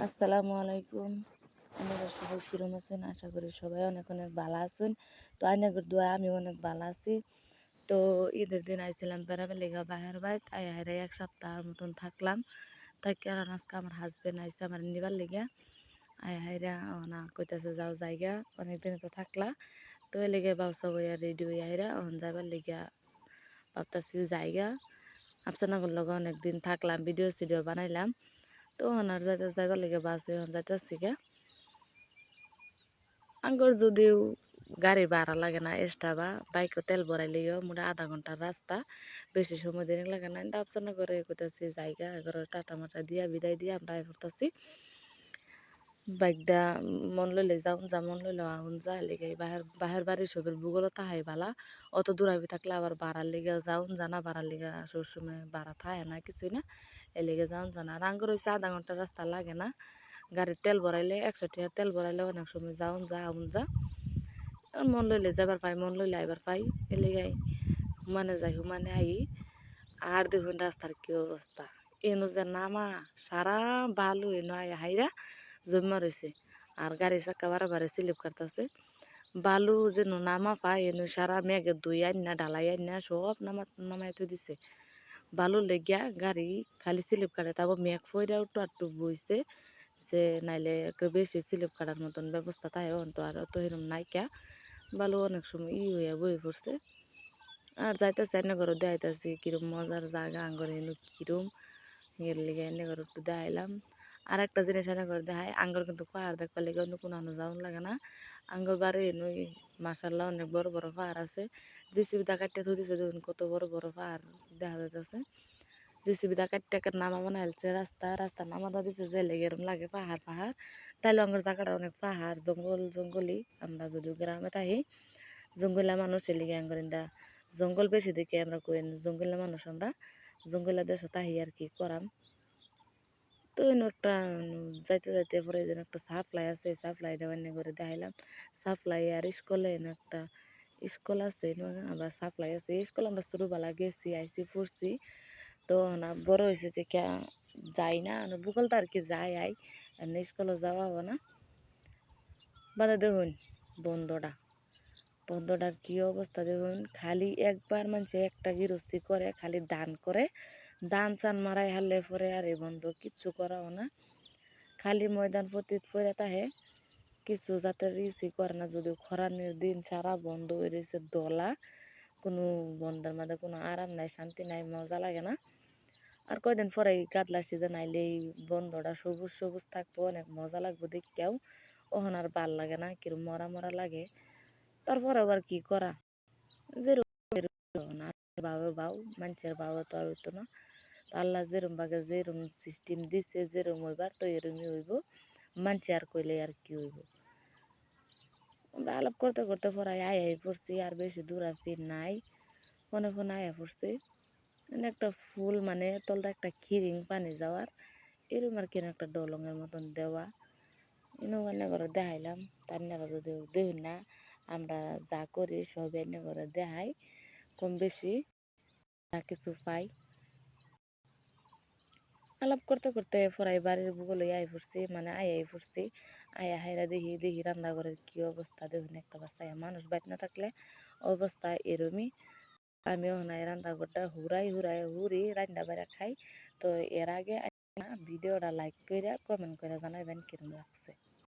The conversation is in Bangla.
আসসালামু আলাইকুম। আপনারা সবাই কিরম আছেন? আশা করি সবাই অনেক অনেক ভালো আছেন। তো আইনাগর দোয়া আমি অনেক ভালো আছি। তো ঈদের দিন আইছিলাম বেড়াবার লেগা বাহির বাইত আইহারে এক সপ্তাহের মতন থাকলাম। তাই কারণ আজকে আমার হাজবেন্ড আইসে আমার নিবার লেগা আইহাইরা না কইতাছে যাও জায়গা অনেকদিন তো থাকলা। তো এ লেগে বাবসা বইয়া রেডি হইয়া আইরা অন যাবার লেগা ভাবতাছি জায়গা আপনাদের লগে অনেকদিন থাকলাম ভিডিও সিডিও বানাইলাম। তো ওনার যাইবার লেগে বাসে যাইতেছি গা আঙ্গর যদিও গাড়ি ভাড়া লাগে না এক্সট্রা বা বাইকও তেল ভরাইলেও মোটা আধা ঘন্টার রাস্তা বেশি সময় দিন লাগে না আফসানা করে করতেছি জায়গা এগারো টাটা মাটা দিয়া বিদায় দিয়ে আমরা করতেছি বাইক দা মন লইলে যাউন যা মন লইলে আহুন যা লেগে বাহের বাড়ির সবের ভূগোল তাহাই বালা অত দূরাবি থাকলে আবার ভাড়ার লেগে যাউন জানা ভাড়ার লেগে সবসময় ভাড়া থায় না কিছুই না এ লেগে যাউন জানা আর আঙ্গর হয়েছে আধা ঘন্টার রাস্তা লাগে না গাড়ির তেল ভরাইলে 100 টাকার তেল ভরাইলে অনেক সময় যাউন যা আউন যা মন লইলে যাবার পাই মন লইলে আইবার পাই এ লেগে হুমানে যাই হুমানে আই আর দেখুন রাস্তার কি অবস্থা এনো যে নামা সারা বালু এনো আই হাইরা জমা রয়েছে আর গাড়ি চাক্কা বারে স্লিপ কাটতেছে বালু যেন নামা পায় এনো সারা মেঘের দুই আইনা ঢালাই আইনা সব নামাই থৈ দিছে বালু লেগিয়া গাড়ি খালি স্লিপ কাটে তারপর মেঘ ফইরা একটু আটটু বইছে যে নাইলে বেশি স্লিপ কাটার মতন ব্যবস্থা তাই তো আর তো এরকম নাইকা বালু অনেক সময় হইয়া বই পড়ছে আর যাইতেছি এনে ঘর দেখাইতেছি কিরম মজার জায়গা আঙ্গর এনে কিরম এর লিগে এনে ঘর একটু দেখাইলাম আর একটা জিনিস এনে ঘর দেখায় আঙ্গর কিন্তু পাহাড় দেখবার লেগে অন্য কোনো যাওয়ান লাগে না আঙ্গর বাড়ি এনে মাসাল্লাহ অনেক বড় বড় পাহাড় আছে জিসিবি দা কাটতে থই দিছে দেখুন কত বড় বড় পাহাড় দেখা যাইতেছে জিসিবি দা কাটতে নামা বানাইছে রাস্তা নামা দা দিছে যে লেগে এরম লাগে পাহাড় পাহাড় তাইলে আঙ্গর জায়গাটা অনেক পাহাড় জঙ্গলি আমরা যদিও গ্রামে থাকি জঙ্গলা মানুষ এলিগে আঙ্গরিন্দা জঙ্গল বেশি দেখে আমরা কই জঙ্গলা মানুষ আমরা জঙ্গলা দেশ তাহি আর কি করাম তো এনে একটা যাইতে যাইতে পরে যেন একটা সাপ্লাই আছে সাপ্লাইটা অন্য করে দেখাইলাম সাপ্লাই আর স্কুলে এনে একটা স্কুল আছে আবার সাপ্লাই আছে স্কুল আমরা ছোটবেলা গেছি আইসি ফুরছি তো না বড় হয়েছে যে কে যাই না ভূগোল তো আর কি যাই আই স্কুলে যাওয়া হবে না বাদে দেখুন বন্ধটার কি অবস্থা দেখুন খালি একবার মানুষ একটা গৃহস্থী করে খালি দান করে দান চান মারাই হারলে পরে আর এই বন্ধ কিচ্ছু করাও না খালি ময়দান পতিত পরে তাহে কিছু যাতে রিসি করে না যদিও খরানির দিন সারা বন্ধ হয়ে রয়েছে দলা কোনো বন্ধের মধ্যে কোনো আরাম নাই শান্তি নাই মজা লাগে না আর কয়দিন পরে গাদলা সিজন আইলে এই বন্ধটা সবুজ সবুজ থাকবো অনেক মজা লাগবো দেখতেও ওহন আর ভাল লাগে না কিরম মরা মরা লাগে তারপর আবার কি করা যেরকম ভাবে বাউ মানুষের ভাবে তো আর হইতো না তো আল্লাহ যেরম ভাগে যেরম সিস্টেম দিছে যেরম হইবার তো এরমই হইব মানুষ আর কইলে আর কি হইব আমরা আলাপ করতে করতে পরে আই পড়ছি আর বেশি দূরাফি নাই ফোনে ফোনে আয়া পড়ছি মানে একটা ফুল মানে তলটা একটা খিরিং পানি যাওয়ার এরম আর কেন একটা ডলঙের মতন দেওয়া ইনো এনে করে দেখাইলাম তার যদি দেখুন না আমরা যা করি সব এনে করে দেখাই কম বেশি যা কিছু পাই আলাপ করতে করতে পরাই বাড়ির ভূগোলে আই পড়ছি মানে আই পড়ছি আয়া হাইরা দেখি দেখি রান্নাঘরের কি অবস্থা দেখুন একটা বাচ্চা মানুষ বাইত না থাকলে অবস্থা এরমই আমি ওনায় রান্নাঘরটা হুরি রান্না বেড়া খাই তো এর আগে ভিডিওটা লাইক করে কমেন্ট করে জানাবেন কিরম লাগছে।